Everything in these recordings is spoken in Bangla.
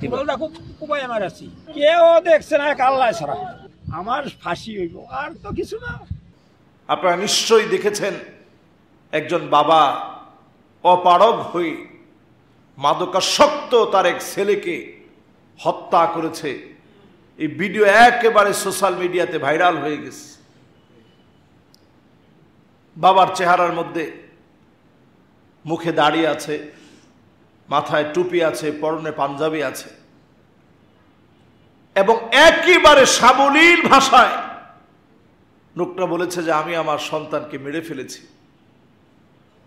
খুব কুবাই আমার আছি, কেউ দেখছে না, এক আল্লাহ ছাড়া। আমার ফাঁসি হইব, আর তো কিছু না। আপনারা নিশ্চয়ই দেখেছেন একজন বাবা অপারগ হয়ে মাদকাসক্ত তার এক ছেলেকে হত্যা করেছে। এই ভিডিও একেবারে সোশ্যাল মিডিয়াতে ভাইরাল হয়ে গেছে। বাবার চেহারার মধ্যে মুখে দাড়ি আছে, মাথায় টুপি আছে, পরনে পাঞ্জাবি আছে, এবং একেবারে সাবলীল ভাষায় লোকটা বলেছে যে আমি আমার সন্তানকে মেরে ফেলেছি,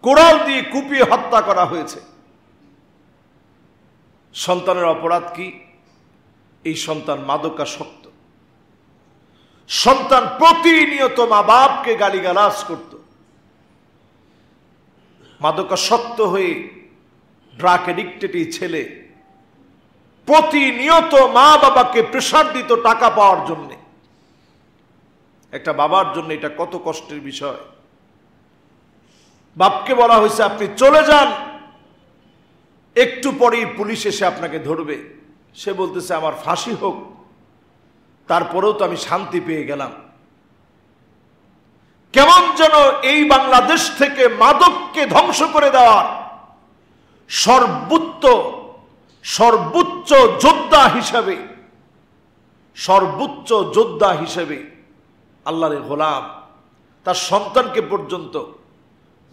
কোড়াল দিয়ে কুপিয়ে হত্যা করা হয়েছে। সন্তানের অপরাধ কি? এই সন্তান মাদকাসক্ত। সন্তান প্রতিনিয়ত মা বাপকে গালিগালাজ করত। মাদকাসক্ত হয়ে ড্রাগ এডিক্টেড এই ছেলে প্রতিনিয়ত মা বাবাকে প্রেসার দিত টাকা পাওয়ার জন্য। একটা বাবার জন্য এটা কত কষ্টের বিষয়। বাপকে বলা হয়েছে আপনি চলে যান, একটু পরেই পুলিশ এসে আপনাকে ধরবে। সে বলতেছে আমার ফাঁসি হোক, তারপরেও তো আমি শান্তি পেয়ে গেলাম। কেমন যেন এই বাংলাদেশ থেকে মাদককে ধ্বংস করে দেওয়ার সর্বোচ্চ যোদ্ধা হিসেবে আল্লাহর গোলাম তার সন্তানকে পর্যন্ত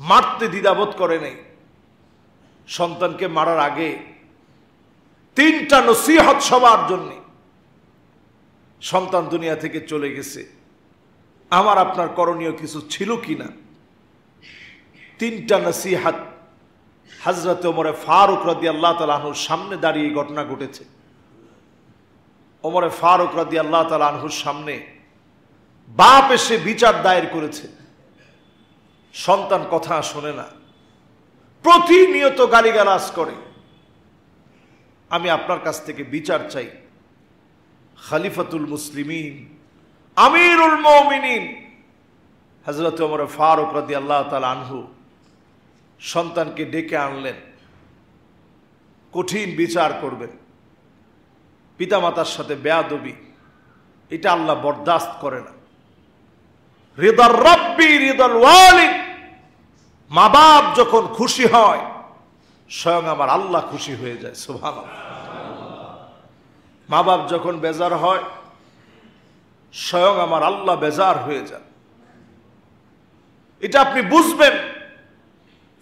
মারতে দ্বিধাবোধ করে নাই। সন্তানকে মারার আগে 3টা নসিহত সবার জন্য। সন্তান দুনিয়া থেকে চলে গেছে, আমার আপনার করণীয় কিছু ছিল কিনা? 3টা নসিহত হযরত ওমর ফারুক রাদিয়াল্লাহু তাআলা আনহুর সামনে দাঁড়িয়ে ঘটনা ঘটেছে। ওমর ফারুক রাদিয়াল্লাহু তাআলা আনহুর সামনে বাপ এসে বিচার দায়ের করেছে। সন্তান কথা শোনে না, প্রতিনিয়ত গালিগালাজ করে। আমি আপনার কাছ থেকে বিচার চাই। খলিফাতুল মুসলিমিন, আমিরুল মুমিনিন হযরত ওমর ফারুক রাদিয়াল্লাহু তাআলা আনহু সন্তানকে ডেকে আনলেন, কঠিন বিচার করবেন। পিতামাতার সাথে বেয়াদবি, এটা আল্লাহ বরদাস্ত করে না। রিদার রাব্বি রিদাল ওয়ালিদ, মা বাপ যখন খুশি হয় স্বয়ং আমার আল্লাহ খুশি হয়ে যায়। সুবহানাল্লাহ। মা বাপ যখন বেজার হয় স্বয়ং আমার আল্লাহ বেজার হয়ে যায়। এটা আপনি বুঝবেন,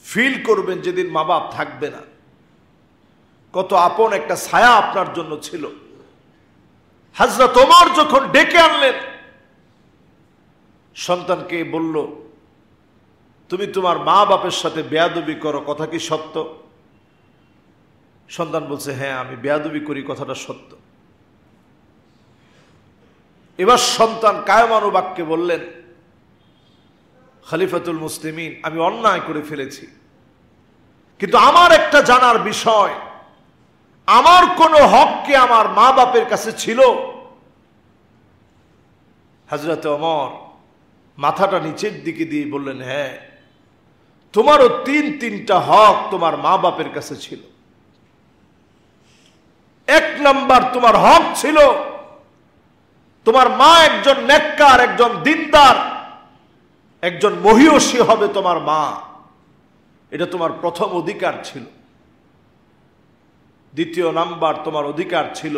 ফিল করবেন যেদিন মা বাপ থাকবে না। কত আপন একটা ছায়া আপনার জন্য ছিল। হযরত ওমর যখন ডেকে আনলেন, সন্তানকে বলল তুমি তোমার মা বাপের সাথে বেয়াদবি করো, কথা কি সত্য? সন্তান বলছে হ্যাঁ আমি বেয়াদবি করি, কথাটা সত্য। এবার সন্তান কায়মানু বাক্যে বললেন, খলিফাতুল মুসলিমিন আমি অন্যায় করে ফেলেছি, কিন্তু আমার একটা জানার বিষয়, আমার কোনো হক কি আমার মা বাপের কাছে ছিল? হযরত ওমর মাথাটা নিচের দিকে দিয়ে বললেন হ্যাঁ, তোমারও 3টা হক তোমার মা বাপের কাছে ছিল। 1 নাম্বার তোমার হক ছিল তোমার মা একজন নেককার, একজন দিনদার, একজন মহিয়সী হবে তোমার মা, এটা তোমার প্রথম অধিকার ছিল। 2 নাম্বার তোমার অধিকার ছিল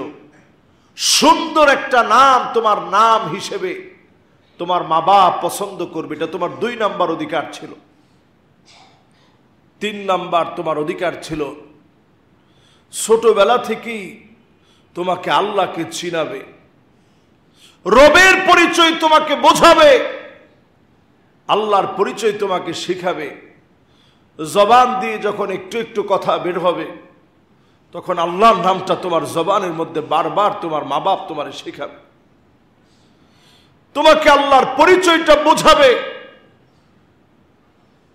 সুন্দর একটা নাম তোমার নাম হিসেবে তোমার মা বাপ পছন্দ করবে, এটা তোমার 2 নাম্বার অধিকার ছিল। 3 নাম্বার তোমার অধিকার ছিল ছোটবেলা থেকেই তোমাকে আল্লাহকে চিনাবে, রবের পরিচয় তোমাকে বোঝাবে, আল্লাহর পরিচয় তোমাকে শিখাবে। জবান দিয়ে যখন একটু একটু কথা বের হবে তখন আল্লাহর নামটা তোমার জবানের মধ্যে বারবার তোমার মা বাপ তোমারে শেখাবে, তোমাকে আল্লাহর পরিচয়টা বোঝাবে।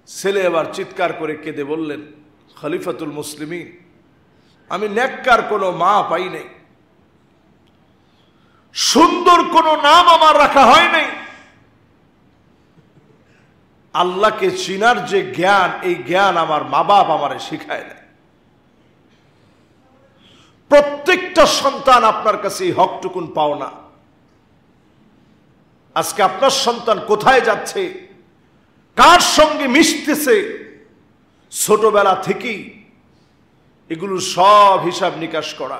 ছেলে এবার চিৎকার করে কেঁদে বললেন, খলিফাতুল মুসলিমিন আমি নেককার কোনো মা পাই নাই, সুন্দর কোনো নাম আমার রাখা হয় নাই, আল্লাহকে চিনার যে জ্ঞান, এই জ্ঞান আমার মা বাপ আমারে শিখায় না। প্রত্যেকটা সন্তান আপনার কাছে এই হকটুকুন পাও না। আজকে আপনার সন্তান কোথায় যাচ্ছে, কার সঙ্গে মিশতেছে, ছোটবেলা থেকেই এগুলো সব হিসাব নিকাশ করা।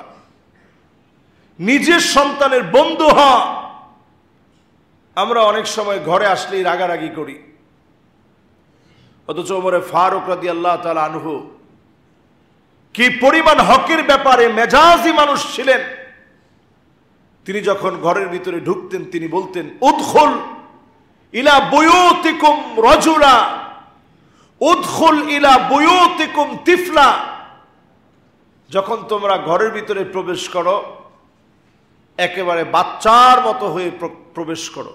নিজের সন্তানের বন্ধু হওয়া। আমরা অনেক সময় ঘরে আসলেই রাগারাগি করি, অথচ ওমরে ফারুক রাদিয়াল্লাহু তাআলা আনহু কি পরিমাণ হকের ব্যাপারে মেজাজি মানুষ ছিলেন। তিনি যখন ঘরের ভিতরে ঢুকতেন তিনি বলতেন, উদখুল ইলা বুয়ুতিকুম রাজুলা উদখুল ইলা বুয়ুতিকুম তিফলা। যখন তোমরা ঘরের ভিতরে প্রবেশ করো একেবারে বাচ্চার মতো হয়ে প্রবেশ করো।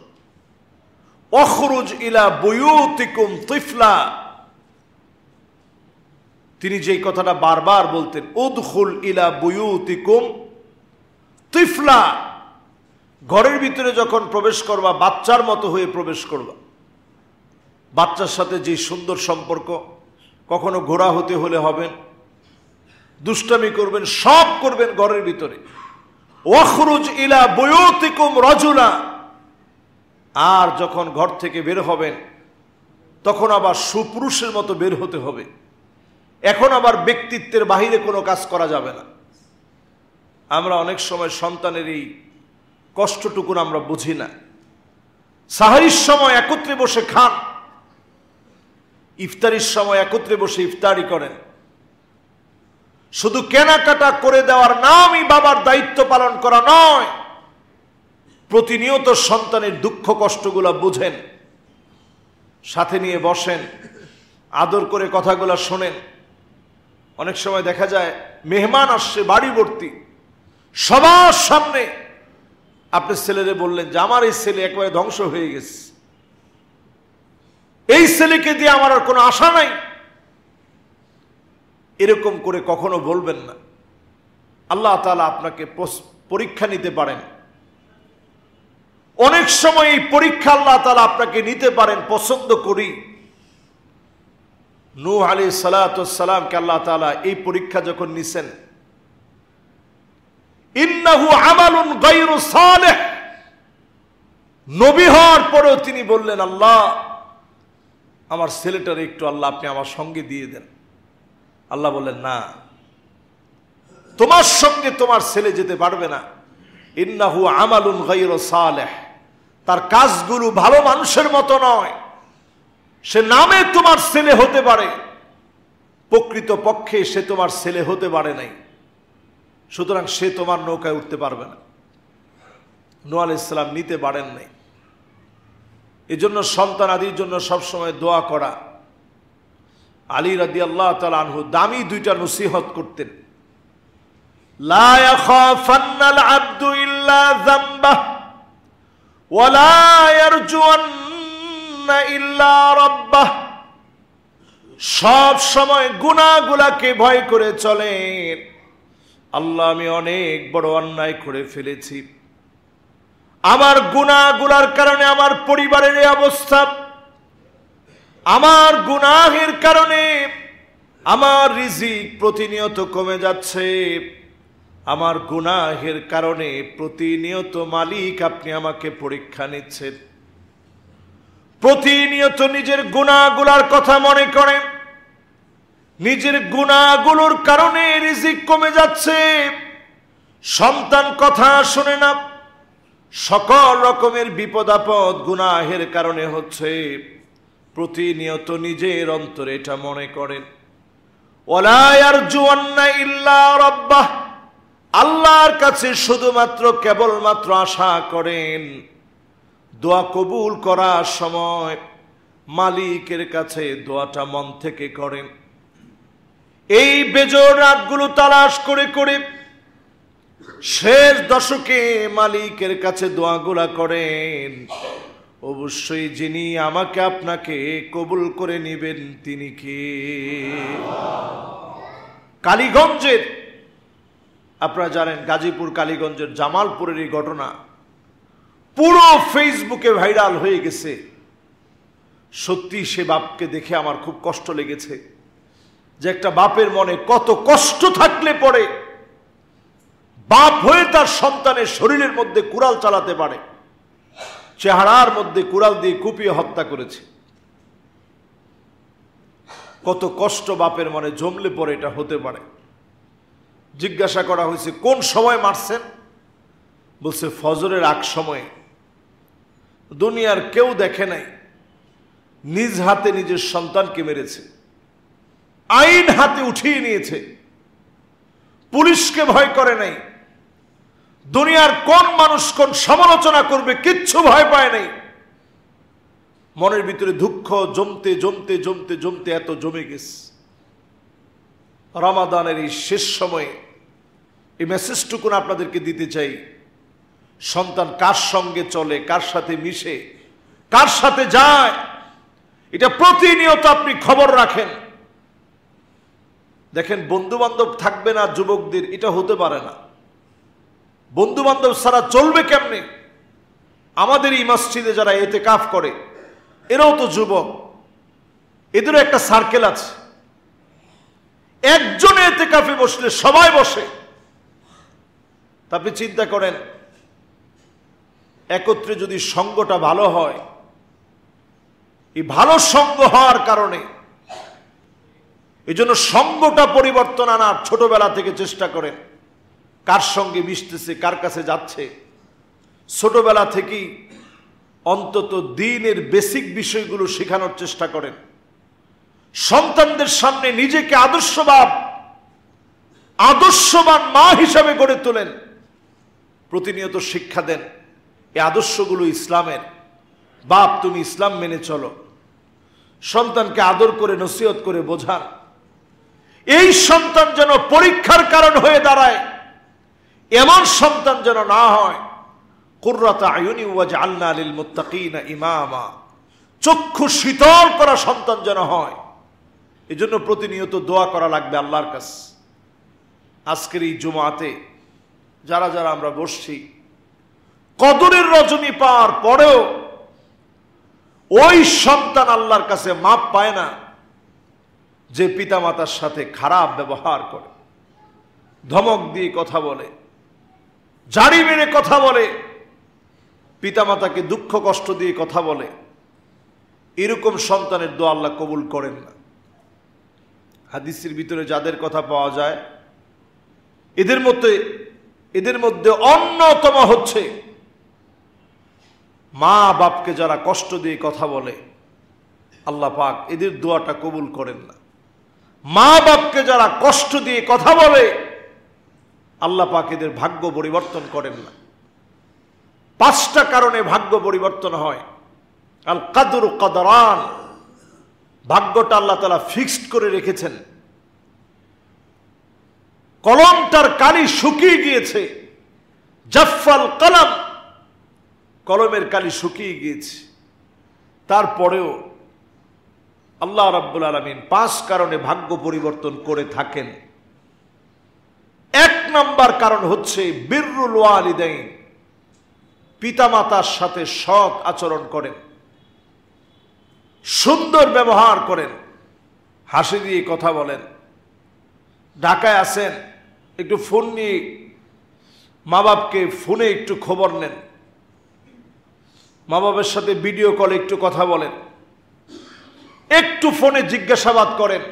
অখরুজ ইলা বুয়ুতিকুম তিফলা। তিনি যেই কথাটা বারবার বলতেন, উদখুল ইলা বুয়ুতিকুম তিফলা, ঘরের ভিতরে যখন প্রবেশ করবা বাচ্চার মতো হয়ে প্রবেশ করবা। বাচ্চার সাথে যে সুন্দর সম্পর্ক, কখনো ঘোড়া হতে হলে হবেন, দুষ্টামি করবেন, সব করবেন ঘরের ভিতরে। ওয়াখরুজ ইলা বুয়ুতিকুম রাজুলা, আর যখন ঘর থেকে বের হবেন তখন আবার সুপুরুষের মতো বের হতে হবে। এখন আবার ব্যক্তিত্বের বাহিরে কোনো কাজ করা যাবে না। আমরা অনেক সময় সন্তানের এই কষ্টটুকুন আমরা বুঝি না। সাহারির সময় একত্রে বসে খান, ইফতারির সময় একত্রে বসে ইফতারি করেন। শুধু কেনাকাটা করে দেওয়ার নামই বাবার দায়িত্ব পালন করা নয়, প্রতিনিয়ত সন্তানের দুঃখ কষ্টগুলো বুঝেন, সাথে নিয়ে বসেন, আদর করে কথাগুলো শোনেন। অনেক সময় দেখা যায় মেহমান আসছে বাড়ি ভর্তি, সবার সামনে আপনি ছেলেরে বললেন যে আমার এই ছেলে একেবারে ধ্বংস হয়ে গেছে, এই ছেলেকে দিয়ে আমার আর কোনো আশা নাই। এরকম করে কখনো বলবেন না। আল্লাহ তাআলা আপনাকে পরীক্ষা নিতে পারেন। অনেক সময় এই পরীক্ষা আল্লাহ তাআলা আপনাকে নিতে পারেন, পছন্দ করি। নূহ আলাইহিস সালাতু ওয়াস সালামকে আল্লাহ তাআলা এই পরীক্ষা যখন নিছেন, ইন্নাহু আমালুন গায়রু সালেহ, নবী হওয়ার পরেও তিনি বললেন, আল্লাহ আমার ছেলেটার একটু আল্লাহ আপনি আমার সঙ্গে দিয়ে দেন। আল্লাহ বললেন, না, তোমার সঙ্গে তোমার ছেলে যেতে পারবে না। ইন্নাহু আমালুন গায়রু সালেহ, তার কাজগুলো ভালো মানুষের মতো নয়। সে নামে তোমার ছেলে হতে পারে, প্রকৃত পক্ষে সে তোমার ছেলে হতে পারে নাই। সুতরাং সে তোমার নৌকায় উঠতে পারবে না। নূহ আলাইহিস সালাম নিতে পারেন নাই। এজন্য সন্তান আদির জন্য সবসময় দোয়া করা। আলী রাদিয়াল্লাহু তাআলা আনহু দামি দুইটা নসিহত করতেন। লা ইয়াখাফান্নাল আবদু ইল্লা যামবাহ ওয়া লা ইয়ারজুন্না ইল্লা রাব্বাহ। সব সময় গুনাহগুলোকে ভয় করে চলেন। আল্লাহ আমি অনেক বড় অন্যায় করে ফেলেছি, আমার গুনাহগুলোর কারণে আমার পরিবারের এই অবস্থা, আমার গুনাহের কারণে আমার রিজিক প্রতিনিয়ত কমে যাচ্ছে, আমার গুনাহের কারণে প্রতিনিয়ত মালিক আপনি আমাকে পরীক্ষা নিচ্ছেন। প্রতিনিয়ত নিজের গুনাহগুলোর কথা মনে করেন, নিজের গুনাহগুলোর কারণে রিজিক কমে যাচ্ছে, সন্তান কথা শোনে না, সকল রকমের বিপদ আপদ গুনাহের কারণে হচ্ছে। প্রতিনিয়ত নিজের অন্তরে এটা মনে করেন। ওয়ালা ইয়ারজুন্না ইল্লা রাব্বাহ, আল্লাহর কাছে শুধুমাত্র কেবলমাত্র আশা করেন। দোয়া কবুল করার সময় মালিকের কাছে দোয়াটা মন থেকে করেন। এই বেজোড় রাতগুলো তালাশ করে করে শেষ দশকে মালিকের কাছে দোয়াগুলা করেন। অবশ্যই যিনি আমাকে আপনাকে কবুল করে নেবেন তিনি কে? কালীগঞ্জের, আপনারা জানেন গাজীপুর কালীগঞ্জের জামালপুরের এই ঘটনা পুরো ফেসবুকে ভাইরাল হয়ে গেছে। সত্যি সে বাপকে দেখে আমার খুব কষ্ট লেগেছে যে একটা বাপের মনে কত কষ্ট থাকলে পরে বাপ হয়ে তার সন্তানের শরীরের মধ্যে কুড়াল চালাতে পারে, চেহারার মধ্যে কুড়াল দিয়ে কুপিয়ে হত্যা করেছে। কত কষ্ট বাপের মনে জমলে পরে এটা হতে পারে। জিজ্ঞাসা করা হয়েছে কোন সময় মারছেন? বলছে ফজরের আগ সময়ে। দুনিয়ার কেউ দেখে নাই, নিজ হাতে নিজের সন্তানকে মেরেছে, আইন হাতে উঠিয়ে নিয়েছে, পুলিশকে ভয় করে নাই, দুনিয়ার কোন মানুষ কোন সমালোচনা করবে কিচ্ছু ভয় পায় নাই। মনের ভিতরে দুঃখ জমতে জমতে জমতে জমতে এত জমে গেছে। রমাদানের এই শেষ সময়ে এই মেসেজটুকুন আপনাদেরকে দিতে চাই, সন্তান কার সঙ্গে চলে, কার সাথে মিশে, কার সাথে যায়, এটা প্রতিনিয়ত আপনি খবর রাখেন। দেখেন বন্ধু বান্ধব থাকবে না যুবকদের, এটা হতে পারে না। বন্ধু বান্ধব ছাড়া চলবে কেমনে? আমাদের এই মসজিদে যারা ইতিকাফ করে এরাও তো যুবক, এদেরও একটা সার্কেল আছে। একজনে ইতিকাফে বসলে সবাই বসে। আপনি চিন্তা করেন, একত্রে যদি সঙ্গটা ভালো হয়, এই ভালো সঙ্গ হওয়ার কারণে এই জন্য সঙ্গটা পরিবর্তন আনার ছোটবেলা থেকে চেষ্টা করেন। কার সঙ্গে মিশতেছে, কার কাছে যাচ্ছে, ছোটবেলা থেকেই অন্তত দ্বীনের বেসিক বিষয়গুলো শেখানোর চেষ্টা করেন। সন্তানদের সামনে নিজেকে আদর্শবান মা হিসাবে গড়ে তোলেন, প্রতিনিয়ত শিক্ষা দেন এই আদর্শগুলো ইসলামের। বাপ তুমি ইসলাম মেনে চলো, সন্তানকে আদর করে নসিহত করে বোঝান। এই সন্তান যেন পরীক্ষার কারণ হয়ে দাঁড়ায়, এমন সন্তান যেন না হয়। কুররাতা আয়ুনি ওয়াজআলনা লিল মুত্তাকিনা ইমামা, চক্ষু শীতল করা সন্তান যেন হয়। এজন্য প্রতিনিয়ত দোয়া করা লাগবে আল্লাহর কাছে। আজকের এই জুমাতে যারা যারা আমরা বসছি, কদরের রজনী পাওয়ার পরেও ওই সন্তান আল্লাহর কাছে মাপ পায় না যে পিতামাতার সাথে খারাপ ব্যবহার করে, ধমক দিয়ে কথা বলে, জাড়ি মেরে কথা বলে, পিতামাতাকে দুঃখ কষ্ট দিয়ে কথা বলে। এরকম সন্তানের দোয়া আল্লাহ কবুল করেন না। হাদিসের ভিতরে যাদের কথা পাওয়া যায় এদের মধ্যে অন্যতম হচ্ছে মা বাপকে যারা কষ্ট দিয়ে কথা বলে, আল্লাহ পাক এদের দোয়াটা কবুল করেন না। মা বাপকে যারা কষ্ট দিয়ে কথা বলে, আল্লাহ পাক এদের ভাগ্য পরিবর্তন করেন না। 5টা কারণে ভাগ্য পরিবর্তন হয়। আল কাদরু কাদরান, ভাগ্যটা আল্লাহ তাআলা ফিক্সড করে রেখেছেন। কলমটার কালি শুকিয়ে গিয়েছে, জাফাল কলম, কলমের কালি শুকিয়ে গিয়েছে। তারপরেও আল্লাহ রাব্বুল আলামিন 5 কারণে ভাগ্য পরিবর্তন করে থাকেন। 1 নম্বর কারণ হচ্ছে বিররুল ওয়ালিদাইন, পিতামাতার সাথে সৎ আচরণ করেন, সুন্দর ব্যবহার করেন, হাসি দিয়ে কথা বলেন। ঢাকায় আছেন, একটু ফোন নিয়ে মা বাপকে ফোনে একটু খবর নেন, মা বাবার সাথে ভিডিও কলে একটু কথা বলেন, একটু ফোনে জিজ্ঞাসাবাদ করেন।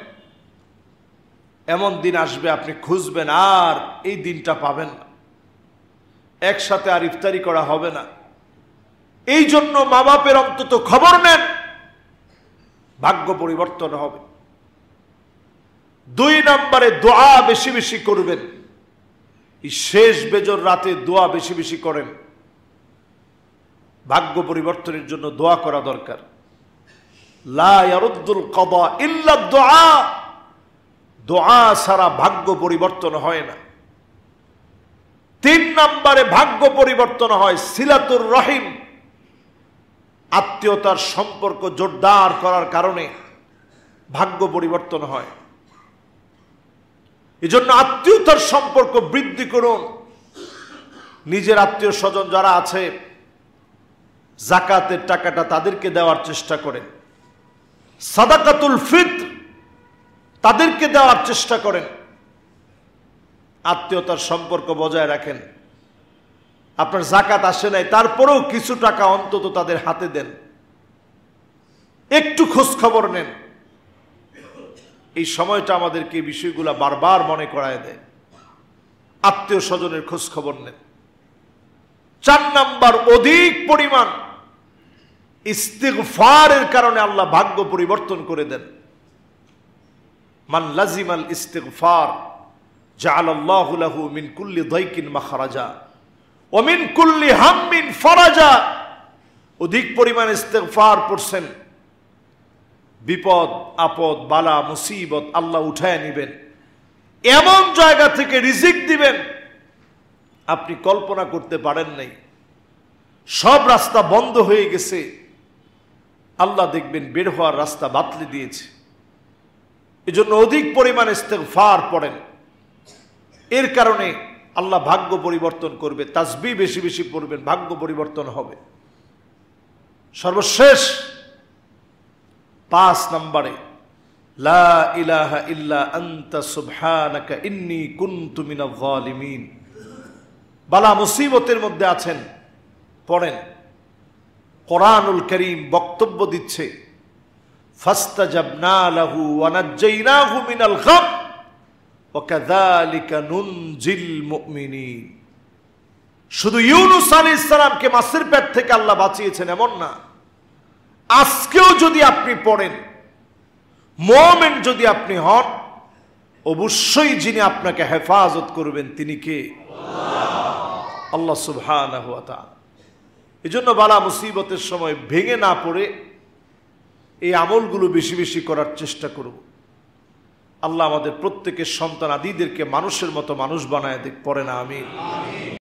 এমন দিন আসবে আপনি খুঁজবেন আর এই দিনটা পাবেন না, একসাথে আর ইফতারি করা হবে না। এই জন্য মা বাপের অন্তত খবর নেন, ভাগ্য পরিবর্তন হবে। 2 নম্বরে দোয়া বেশি বেশি করবেন। এই শেষ বেজর রাতে দোয়া বেশি বেশি করেন। ভাগ্য পরিবর্তনের জন্য দোয়া করা দরকার। লা ইয়ারুদ্দুল কাদা ইল্লা দুআ, দোয়া ছাড়া ভাগ্য পরিবর্তন হয় না। 3 নম্বরে ভাগ্য পরিবর্তন হয় সিলাতুর রহিম, আত্মীয়তার সম্পর্ক জোরদার করার কারণে ভাগ্য পরিবর্তন হয়। এজন্য আত্মীয়তার সম্পর্ক বৃদ্ধি করুন। নিজের আত্মীয় স্বজন যারা আছে, যাকাতের টাকাটা তাদেরকে দেওয়ার চেষ্টা করেন, সাদাকাতুল ফিত্র তাদেরকে দেওয়ার চেষ্টা করেন। আত্মীয়তার সম্পর্ক বজায় রাখেন। আপনার যাকাত আসে নাই, তারপরেও কিছু টাকা অন্তত তাদের হাতে দেন, একটু খোঁজ খবর নেন। এই সময়টা আমাদেরকে এই বিষয়গুলো বারবার মনে করায় দেয়। আত্মীয় স্বজনের খোঁজ খবর নেন। 4 নাম্বার, অধিক পরিমাণ ইস্তিগফারের কারণে আল্লাহ ভাগ্য পরিবর্তন করে দেন। মান লাজিমাল ইস্তিগফার জাআলাল্লাহু লাহু মিন কুল্লি দাইকিন মাখরাজা ওয়া মিন কুল্লি হাম্মিন ফারাজা। অধিক পরিমাণ ইস্তিগফার পড়ছেন, বিপদ আপদ বালা মুসিবত আল্লাহ উঠায় নেবেন, এমন জায়গা থেকে রিজিক দিবেন আপনি কল্পনা করতে পারেন নাই। সব রাস্তা বন্ধ হয়ে গেছে, আল্লাহ দেখবেন বের হওয়ার রাস্তা বাতলে দিয়েছে। এজন্য অধিক পরিমাণে ইস্তিগফার পড়েন, এর কারণে আল্লাহ ভাগ্য পরিবর্তন করবে। তাসবিহ বেশি বেশি পড়বেন, ভাগ্য পরিবর্তন হবে। সর্বশেষ 5 নম্বরে, লা ইলাহা ইল্লা আনতা সুবহানাকা ইন্নী কুনতু মিনাজ জালিমিন। বালা মুসিবতের মধ্যে আছেন, পড়েন। কোরআনুল কারীম বক্তব্য দিচ্ছে, ফাস্তাজাবনা লাহু ওয়া নাজ্জাইনাহু মিনাল গাম ওয়া কাযালিকা নুনজিল মুমিনিন। শুধু ইউনূস আলাইহিস সালামকে মাছের পেট থেকে আল্লাহ বাঁচিয়েছেন এমন না, আজকেও যদি আপনি পড়েন, মুমিন যদি আপনি হন, অবশ্যই যিনি আপনাকে হেফাজত করবেন তিনি কে? আল্লাহ সুবহানাহু ওয়া তাআলা। এজন্য বালা মুসিবতের সময় ভেঙে না পড়ে এই আমলগুলো বেশি বেশি করার চেষ্টা করব। আল্লাহ আমাদের প্রত্যেকের সন্তান আদিদেরকে মানুষের মতো মানুষ বানায় দেখ, পড়ে না আমিন।